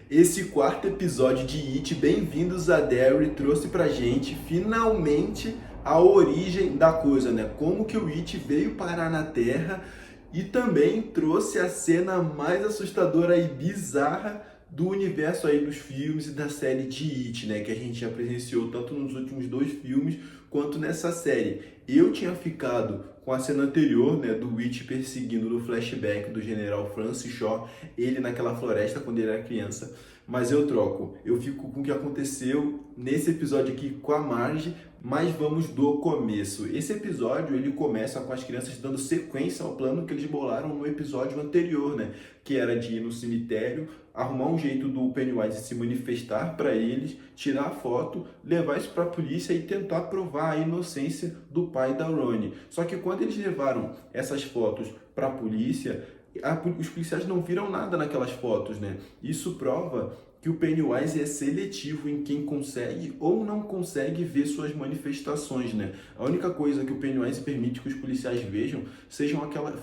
Esse quarto episódio de It, Bem-vindos a Derry, trouxe pra gente finalmente a origem da coisa, né? Como que o It veio parar na Terra e também trouxe a cena mais assustadora e bizarra do universo aí dos filmes e da série de It, né? Que a gente já presenciou tanto nos últimos dois filmes quanto nessa série. Eu tinha ficado com a cena anterior, né, do It perseguindo no flashback do general Francis Shaw, ele naquela floresta quando ele era criança, mas eu troco. Eu fico com o que aconteceu nesse episódio aqui com a Marge, mas vamos do começo. Esse episódio, ele começa com as crianças dando sequência ao plano que eles bolaram no episódio anterior, né, que era de ir no cemitério, arrumar um jeito do Pennywise se manifestar para eles, tirar a foto, levar isso para a polícia e tentar provar a inocência do pai da Ronnie. Só que quando eles levaram essas fotos para a polícia, os policiais não viram nada naquelas fotos, né? Isso prova que o Pennywise é seletivo em quem consegue ou não consegue ver suas manifestações, né? A única coisa que o Pennywise permite que os policiais vejam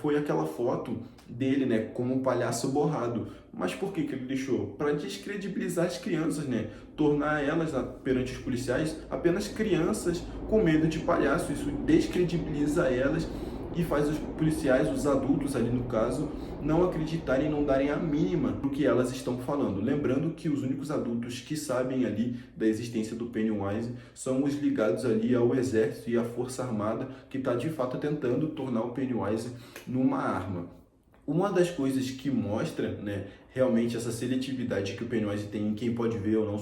foi aquela foto dele, né, como um palhaço borrado. Mas por que ele deixou? Para descredibilizar as crianças, né? Tornar elas, perante os policiais, apenas crianças com medo de palhaço. Isso descredibiliza elas e faz os policiais, os adultos ali no caso, não acreditarem e não darem a mínima do que elas estão falando. Lembrando que os únicos adultos que sabem ali da existência do Pennywise são os ligados ali ao exército e à força armada que está de fato tentando tornar o Pennywise numa arma. Uma das coisas que mostra, né, realmente essa seletividade que o Pennywise tem em quem pode ver ou não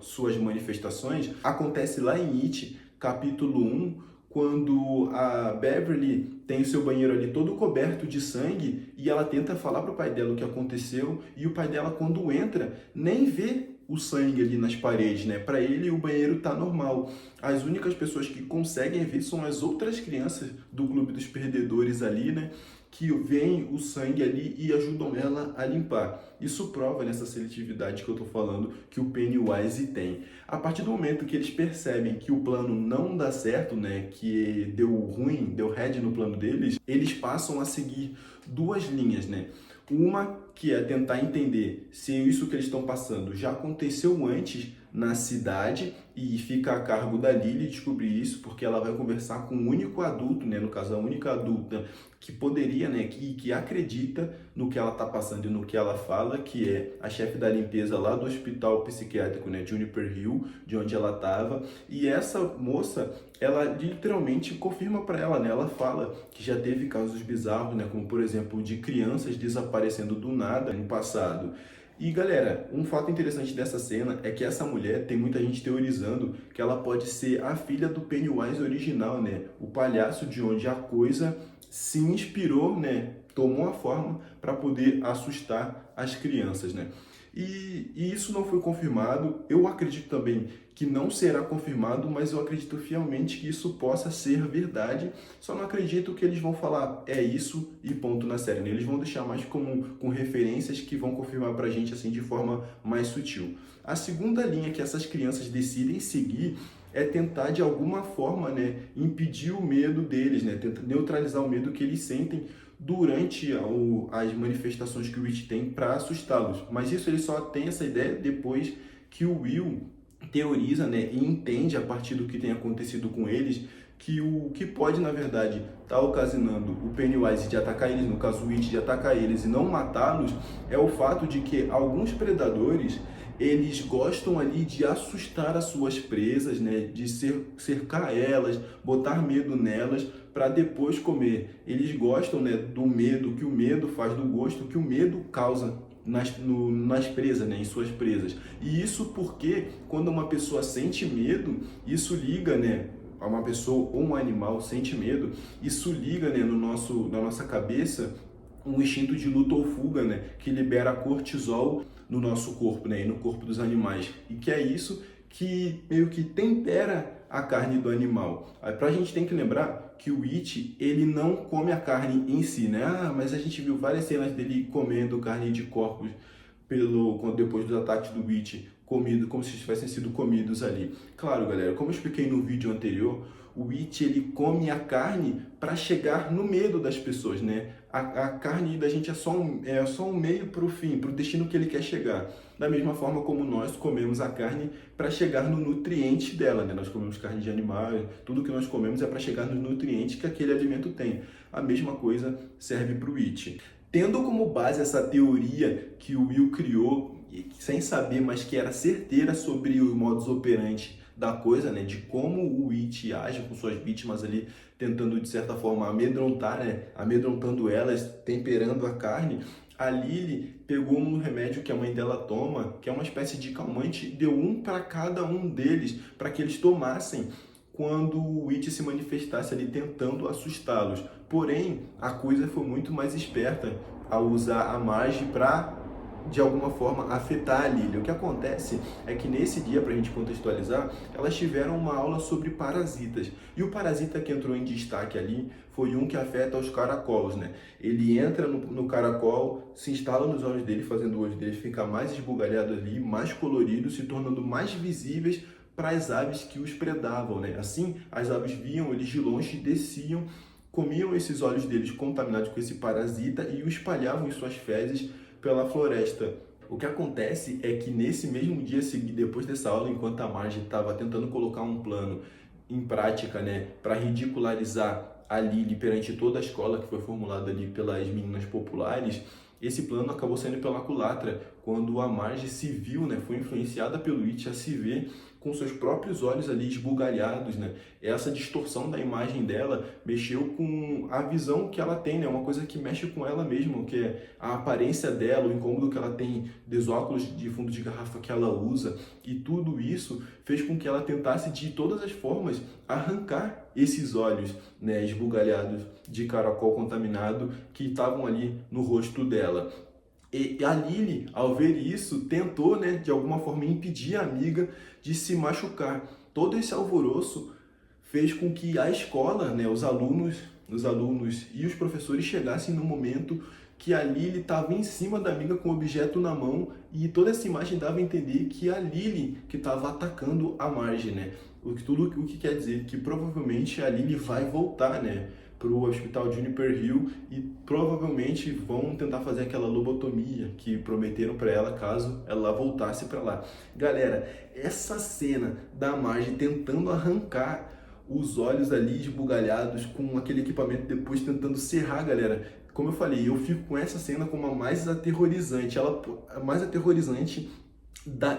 suas manifestações, acontece lá em It, capítulo 1, quando a Beverly tem o seu banheiro ali todo coberto de sangue e ela tenta falar para o pai dela o que aconteceu e o pai dela, quando entra, nem vê o sangue ali nas paredes, né? Para ele, o banheiro tá normal. As únicas pessoas que conseguem ver são as outras crianças do Clube dos Perdedores ali, né? Que veem o sangue ali e ajudam ela a limpar. Isso prova nessa seletividade que eu tô falando que o Pennywise tem. A partir do momento que eles percebem que o plano não dá certo, né, que deu ruim, deu head no plano deles, eles passam a seguir duas linhas, né? Uma que é tentar entender se isso que eles estão passando já aconteceu antes na cidade e fica a cargo da Lily descobrir isso, porque ela vai conversar com o único adulto, né, no caso a única adulta que poderia, né, que acredita no que ela está passando e no que ela fala, que é a chefe da limpeza lá do hospital psiquiátrico, né, Juniper Hill, de onde ela estava. E essa moça, ela literalmente confirma para ela, né, ela fala que já teve casos bizarros, né, como por exemplo de crianças desaparecendo do nada no passado. E galera, um fato interessante dessa cena é que essa mulher, tem muita gente teorizando que ela pode ser a filha do Pennywise original, né? O palhaço de onde a coisa se inspirou, né? Tomou a forma para poder assustar as crianças, né? E isso não foi confirmado. Eu acredito também que não será confirmado, mas eu acredito fielmente que isso possa ser verdade. Só não acredito que eles vão falar é isso e ponto na série, né? Eles vão deixar mais com referências que vão confirmar pra gente assim de forma mais sutil. A segunda linha que essas crianças decidem seguir é tentar de alguma forma, né, impedir o medo deles, né, tentar neutralizar o medo que eles sentem durante as manifestações que o It tem para assustá-los. Mas isso ele só tem essa ideia depois que o Will teoriza, né, e entende a partir do que tem acontecido com eles que o que pode, na verdade, estar ocasionando o Pennywise de atacar eles, no caso o It de atacar eles e não matá-los, é o fato de que alguns predadores eles gostam ali de assustar as suas presas, né, de cercar elas, botar medo nelas para depois comer. Eles gostam, né, do medo, que o medo faz, do gosto que o medo causa nas presas, né, em suas presas. E isso porque quando uma pessoa sente medo, isso liga, né, a uma pessoa ou um animal sente medo, isso liga, né, na nossa cabeça um instinto de luta ou fuga, né, que libera cortisol no nosso corpo, né, e no corpo dos animais. E que é isso que meio que tempera a carne do animal. Aí pra gente tem que lembrar que o It, ele não come a carne em si, né? Ah, mas a gente viu várias cenas dele comendo carne de corpos depois dos ataques do It, comido como se tivessem sido comidos ali. Claro, galera, como eu expliquei no vídeo anterior, o It ele come a carne para chegar no medo das pessoas, né? a carne da gente é só um meio para o fim, para o destino que ele quer chegar. Da mesma forma como nós comemos a carne para chegar no nutriente dela, né? Nós comemos carne de animal, tudo que nós comemos é para chegar no nutriente que aquele alimento tem. A mesma coisa serve para o It. Tendo como base essa teoria que o Will criou, sem saber, mas que era certeira sobre o modus operandi da coisa, né, de como o It age com suas vítimas ali, tentando de certa forma amedrontar, né, amedrontando elas, temperando a carne. A Lily pegou um remédio que a mãe dela toma, que é uma espécie de calmante, e deu um para cada um deles, para que eles tomassem quando o It se manifestasse ali tentando assustá-los. Porém, a coisa foi muito mais esperta ao usar a Marge para, de alguma forma, afetar a Lily. O que acontece é que nesse dia, para a gente contextualizar, elas tiveram uma aula sobre parasitas. E o parasita que entrou em destaque ali foi um que afeta os caracols, né? Ele entra no caracol, se instala nos olhos dele, fazendo o olho dele ficar mais esbugalhado ali, mais colorido, se tornando mais visíveis para as aves que os predavam, né? Assim, as aves viam eles de longe e desciam, comiam esses olhos deles contaminados com esse parasita e o espalhavam em suas fezes pela floresta. O que acontece é que nesse mesmo dia seguinte, depois dessa aula, enquanto a Marge estava tentando colocar um plano em prática, né, para ridicularizar a Lily perante toda a escola, que foi formulado ali pelas meninas populares, esse plano acabou saindo pela culatra, quando a Marge se viu, né, foi influenciada pelo It a se ver com seus próprios olhos ali esbugalhados, né? Essa distorção da imagem dela mexeu com a visão que ela tem, né? Uma coisa que mexe com ela mesma, que é a aparência dela, o incômodo que ela tem dos óculos de fundo de garrafa que ela usa, e tudo isso fez com que ela tentasse de todas as formas arrancar esses olhos, né, esbugalhados de caracol contaminado que estavam ali no rosto dela. E a Lily, ao ver isso, tentou, né, de alguma forma impedir a amiga de se machucar. Todo esse alvoroço fez com que a escola, né, os alunos e os professores chegassem no momento que a Lily estava em cima da amiga com o objeto na mão, e toda essa imagem dava a entender que a Lily que estava atacando a Marge, né? O que quer dizer que provavelmente a Lily vai voltar, né, para o hospital Juniper Hill, e provavelmente vão tentar fazer aquela lobotomia que prometeram para ela caso ela voltasse para lá. Galera, essa cena da Marge tentando arrancar os olhos ali esbugalhados com aquele equipamento, depois tentando serrar, galera, como eu falei, eu fico com essa cena como a mais aterrorizante, a mais aterrorizante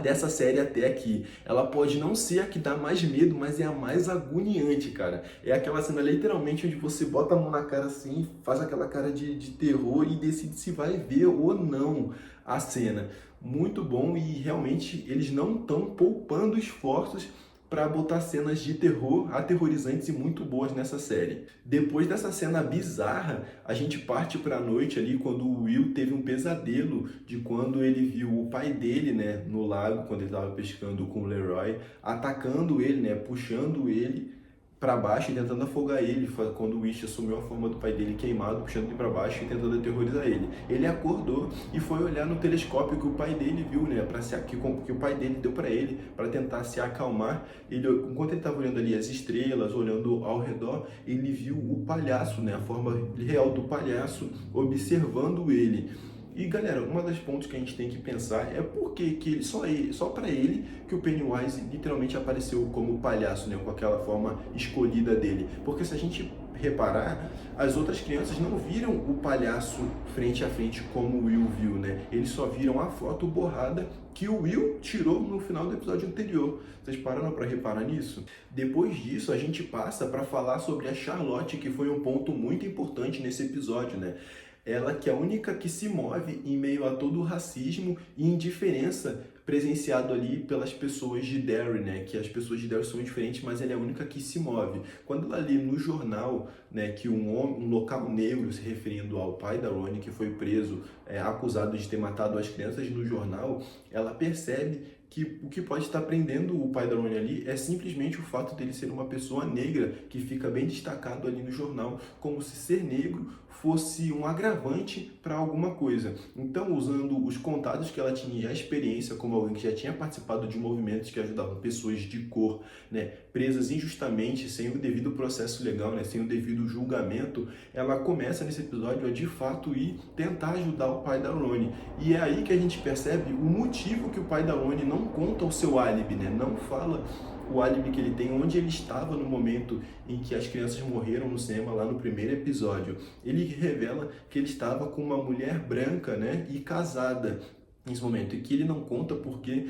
dessa série até aqui. Ela pode não ser a que dá mais medo, mas é a mais agoniante, cara. É aquela cena literalmente onde você bota a mão na cara assim, faz aquela cara de terror e decide se vai ver ou não a cena. Muito bom, e realmente eles não estão poupando esforços para botar cenas de terror aterrorizantes e muito boas nessa série. Depois dessa cena bizarra, a gente parte para a noite ali, quando o Will teve um pesadelo de quando ele viu o pai dele, né, no lago, quando ele estava pescando com o Leroy, atacando ele, né, puxando ele para baixo e tentando afogar ele, quando o Wish assumiu a forma do pai dele queimado, puxando ele para baixo e tentando aterrorizar ele. Ele acordou e foi olhar no telescópio que o pai dele viu, né, que o pai dele deu para ele, para tentar se acalmar. Enquanto ele estava olhando ali as estrelas, olhando ao redor, ele viu o palhaço, né, a forma real do palhaço observando ele. E galera, uma das pontos que a gente tem que pensar é por que só para ele que o Pennywise literalmente apareceu como palhaço, né, com aquela forma escolhida dele. Porque se a gente reparar, as outras crianças não viram o palhaço frente a frente como o Will viu, né? Eles só viram a foto borrada que o Will tirou no final do episódio anterior. Vocês pararam para reparar nisso? Depois disso, a gente passa para falar sobre a Charlotte, que foi um ponto muito importante nesse episódio, né? Ela que é a única que se move em meio a todo o racismo e indiferença presenciado ali pelas pessoas de Derry, né? Que as pessoas de Derry são diferentes, mas ela é a única que se move. Quando ela lê no jornal, né, que um local negro, se referindo ao pai da Ronnie, que foi preso, acusado de ter matado as crianças no jornal, ela percebe que o que pode estar prendendo o pai da Ronnie ali é simplesmente o fato dele ser uma pessoa negra, que fica bem destacado ali no jornal, como se ser negro fosse um agravante para alguma coisa. Então, usando os contatos que ela tinha e a experiência como alguém que já tinha participado de movimentos que ajudavam pessoas de cor, né, presas injustamente, sem o devido processo legal, né, sem o devido julgamento, ela começa nesse episódio a de fato ir tentar ajudar o pai da Ronnie. E é aí que a gente percebe o motivo que o pai da Ronnie não conta o seu álibi, né, não fala o álibi que ele tem, onde ele estava no momento em que as crianças morreram no cinema, lá no primeiro episódio. Ele revela que ele estava com uma mulher branca, né, e casada nesse momento, e que ele não conta porque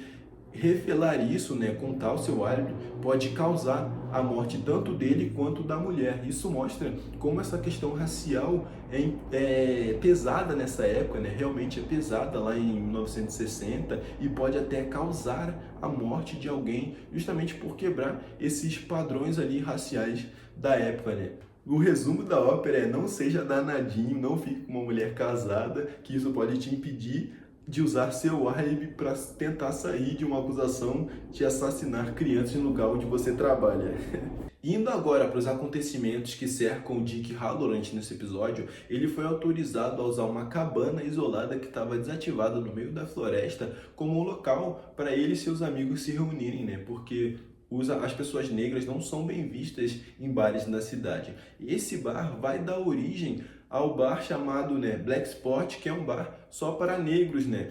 revelar isso, né, contar o seu álibi, pode causar a morte tanto dele quanto da mulher. Isso mostra como essa questão racial é pesada nessa época, né? Realmente é pesada lá em 1960 e pode até causar a morte de alguém justamente por quebrar esses padrões ali raciais da época, né? O resumo da ópera é: não seja danadinho, não fique com uma mulher casada, que isso pode te impedir de usar seu álibi para tentar sair de uma acusação de assassinar crianças no lugar onde você trabalha. Indo agora para os acontecimentos que cercam o Dick Hallorann nesse episódio, ele foi autorizado a usar uma cabana isolada que estava desativada no meio da floresta como um local para ele e seus amigos se reunirem, né? Porque as pessoas negras não são bem vistas em bares da cidade. Esse bar vai dar origem ao bar chamado, né, Black Spot, que é um bar só para negros, né?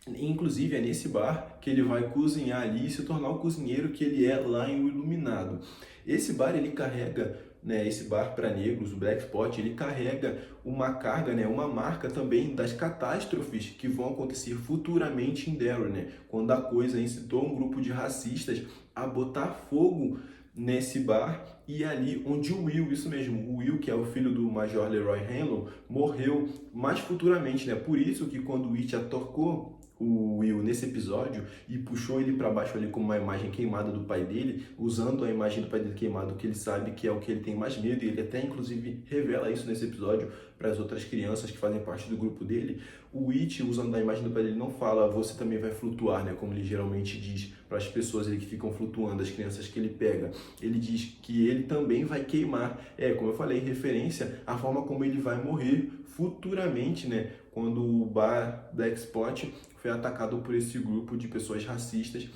Inclusive é nesse bar que ele vai cozinhar ali e se tornar o cozinheiro que ele é lá em O Iluminado. Esse bar ele carrega, né, esse bar para negros, o Black Spot, ele carrega uma carga, né, uma marca também das catástrofes que vão acontecer futuramente em Derry, né? Quando a coisa incitou um grupo de racistas a botar fogo nesse bar, e ali onde o Will, isso mesmo, o Will, que é o filho do Major Leroy Hanlon, morreu mais futuramente, né? Por isso que quando o It atacou o Will nesse episódio e puxou ele para baixo ali com uma imagem queimada do pai dele, usando a imagem do pai dele queimado, que ele sabe que é o que ele tem mais medo, e ele até inclusive revela isso nesse episódio para as outras crianças que fazem parte do grupo dele. O It, usando a imagem do pai dele, não fala você também vai flutuar, né, como ele geralmente diz para as pessoas ali que ficam flutuando, as crianças que ele pega. Ele diz que ele também vai queimar. Como eu falei, referência à forma como ele vai morrer futuramente, né, quando o bar Black Spot foi atacado por esse grupo de pessoas racistas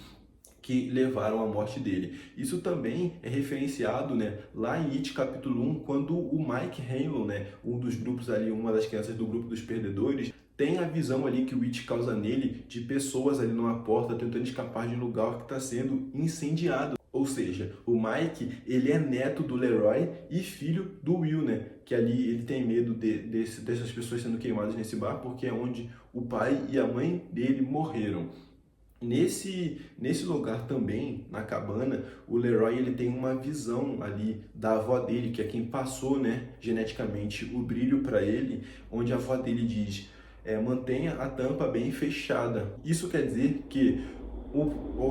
que levaram à morte dele. Isso também é referenciado, né, lá em It capítulo 1, quando o Mike Hanlon, né, um dos grupos ali, uma das crianças do grupo dos perdedores, tem a visão ali que o It causa nele de pessoas ali numa porta tentando escapar de um lugar que está sendo incendiado. Ou seja, o Mike, ele é neto do Leroy e filho do Will, né? Que ali ele tem medo dessas pessoas sendo queimadas nesse bar, porque é onde o pai e a mãe dele morreram. Nesse lugar também, na cabana, o Leroy ele tem uma visão ali da avó dele, que é quem passou, né, geneticamente o brilho para ele, onde a avó dele diz: mantenha a tampa bem fechada. Isso quer dizer que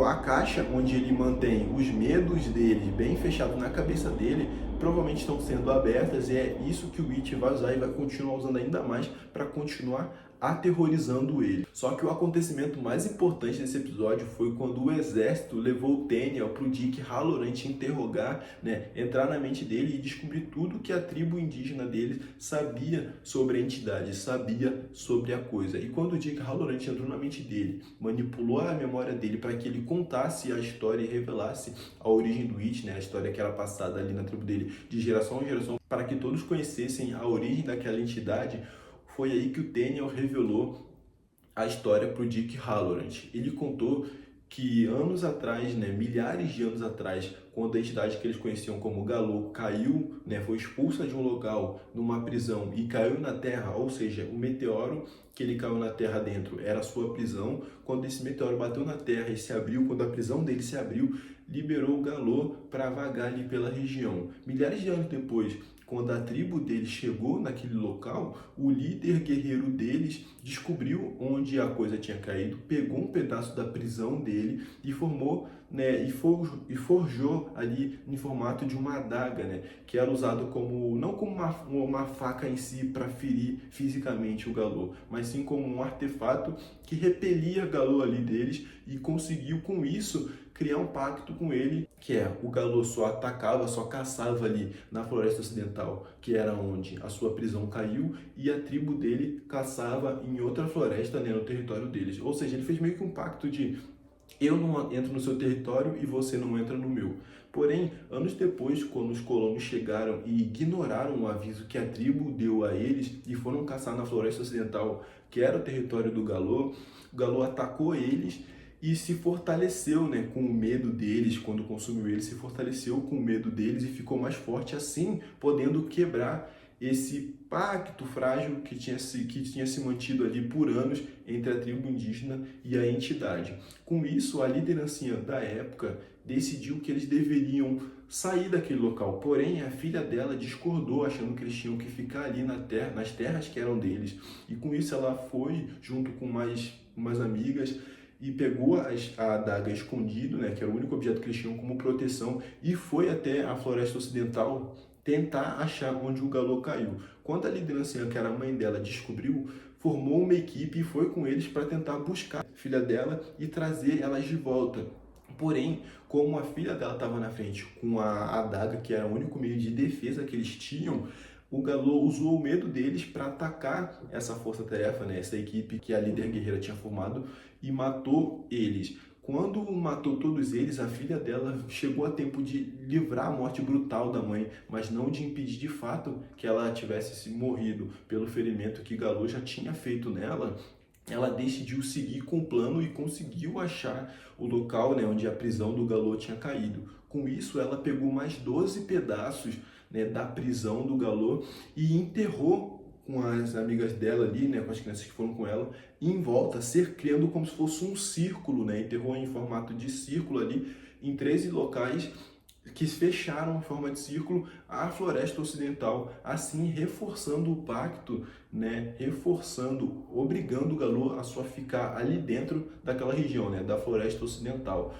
a caixa onde ele mantém os medos dele bem fechados na cabeça dele provavelmente estão sendo abertas, e é isso que o It vai usar e vai continuar usando ainda mais para continuar aterrorizando ele. Só que o acontecimento mais importante desse episódio foi quando o exército levou o Daniel para o Dick Hallorann interrogar, né, entrar na mente dele e descobrir tudo que a tribo indígena dele sabia sobre a entidade, sabia sobre a coisa. E quando o Dick Hallorann entrou na mente dele, manipulou a memória dele para que ele contasse a história e revelasse a origem do It, né, a história que era passada ali na tribo dele de geração em geração, para que todos conhecessem a origem daquela entidade, foi aí que o Daniel revelou a história para o Dick Hallorann. Ele contou que anos atrás, né, milhares de anos atrás, quando a entidade que eles conheciam como Galô caiu, né, foi expulsa de um local numa prisão e caiu na Terra, ou seja, o meteoro que ele caiu na Terra dentro era a sua prisão. Quando esse meteoro bateu na Terra e se abriu, quando a prisão dele se abriu, liberou o Galô para vagar ali pela região. Milhares de anos depois, quando a tribo deles chegou naquele local, o líder guerreiro deles descobriu onde a coisa tinha caído, pegou um pedaço da prisão dele e formou, né, e forjou ali em formato de uma adaga, né, que era usado como, não como uma faca em si para ferir fisicamente o Galô, mas sim como um artefato que repelia Galô ali deles e conseguiu com isso criar um pacto com ele, que é o Galô só atacava, só caçava ali na Floresta Ocidental, que era onde a sua prisão caiu, e a tribo dele caçava em outra floresta, né, no território deles. Ou seja, ele fez meio que um pacto de eu não entro no seu território e você não entra no meu. Porém, anos depois, quando os colonos chegaram e ignoraram o aviso que a tribo deu a eles e foram caçar na Floresta Ocidental, que era o território do Galô, o Galô atacou eles e se fortaleceu, né, com o medo deles. Quando consumiu eles, se fortaleceu com o medo deles e ficou mais forte, assim podendo quebrar esse pacto frágil que tinha se mantido ali por anos entre a tribo indígena e a entidade. Com isso, a liderança da época decidiu que eles deveriam sair daquele local. Porém, a filha dela discordou, achando que eles tinham que ficar ali nas terras que eram deles. E com isso ela foi, junto com mais umas amigas, e pegou a adaga escondido, né, que era o único objeto que eles tinham como proteção, e foi até a Floresta Ocidental tentar achar onde o Galô caiu. Quando a liderança, que era a mãe dela, descobriu, formou uma equipe e foi com eles para tentar buscar a filha dela e trazer elas de volta. Porém, como a filha dela estava na frente com a adaga, que era o único meio de defesa que eles tinham, o Galô usou o medo deles para atacar essa força-tarefa, né, essa equipe que a líder guerreira tinha formado, e matou eles. Quando matou todos eles, a filha dela chegou a tempo de livrar a morte brutal da mãe, mas não de impedir de fato que ela tivesse se morrido pelo ferimento que Galô já tinha feito nela. Ela decidiu seguir com o plano e conseguiu achar o local, né, onde a prisão do Galô tinha caído. Com isso, ela pegou mais 12 pedaços, né, da prisão do Galô e enterrou com as amigas dela ali, né, com as crianças que foram com ela, em volta, criando como se fosse um círculo, né, enterrou em formato de círculo ali, em 13 locais que fecharam em forma de círculo a Floresta Ocidental, assim reforçando o pacto, né, obrigando o Galô a só ficar ali dentro daquela região, né, da Floresta Ocidental.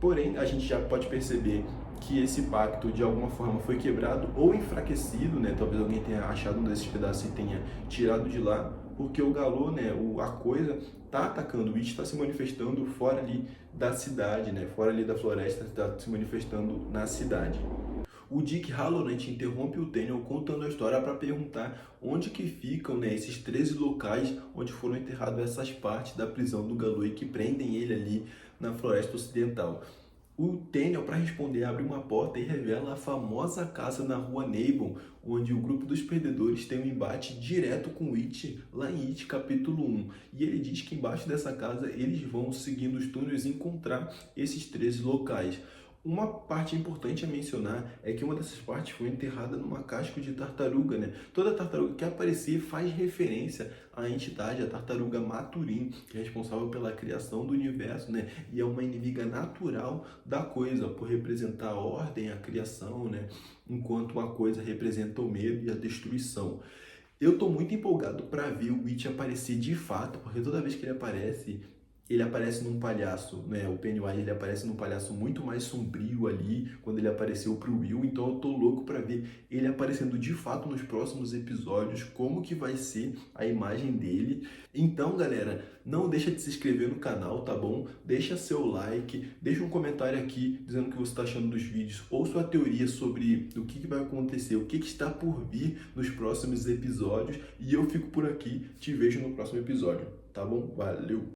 Porém, a gente já pode perceber que esse pacto de alguma forma foi quebrado ou enfraquecido, né? Talvez alguém tenha achado um desses pedaços e tenha tirado de lá, porque o Galô, né, a coisa, tá atacando, o Witch está se manifestando fora ali da cidade, né? Fora ali da floresta, está se manifestando na cidade. O Dick Hallorann interrompe o Daniel contando a história para perguntar onde que ficam, né, esses 13 locais onde foram enterradas essas partes da prisão do Galô e que prendem ele ali na Floresta Ocidental. O Daniel, para responder, abre uma porta e revela a famosa casa na rua Nabon, onde o grupo dos perdedores tem um embate direto com It, lá em It capítulo 1. E ele diz que embaixo dessa casa eles vão, seguindo os túneis, encontrar esses 13 locais. Uma parte importante a mencionar é que uma dessas partes foi enterrada numa casca de tartaruga, né? Toda tartaruga que aparecer faz referência à entidade, a tartaruga Maturin, que é responsável pela criação do universo, né? E é uma inimiga natural da coisa, por representar a ordem, a criação, né? Enquanto a coisa representa o medo e a destruição. Eu tô muito empolgado para ver o Witch aparecer de fato, porque toda vez que ele aparece num palhaço, né? O Pennywise, ele aparece num palhaço muito mais sombrio ali, quando ele apareceu pro Will. Então eu tô louco pra ver ele aparecendo de fato nos próximos episódios, como que vai ser a imagem dele. Então, galera, não deixa de se inscrever no canal, tá bom? Deixa seu like, deixa um comentário aqui dizendo o que você tá achando dos vídeos, ou sua teoria sobre o que vai acontecer, o que está por vir nos próximos episódios. E eu fico por aqui, te vejo no próximo episódio, tá bom? Valeu!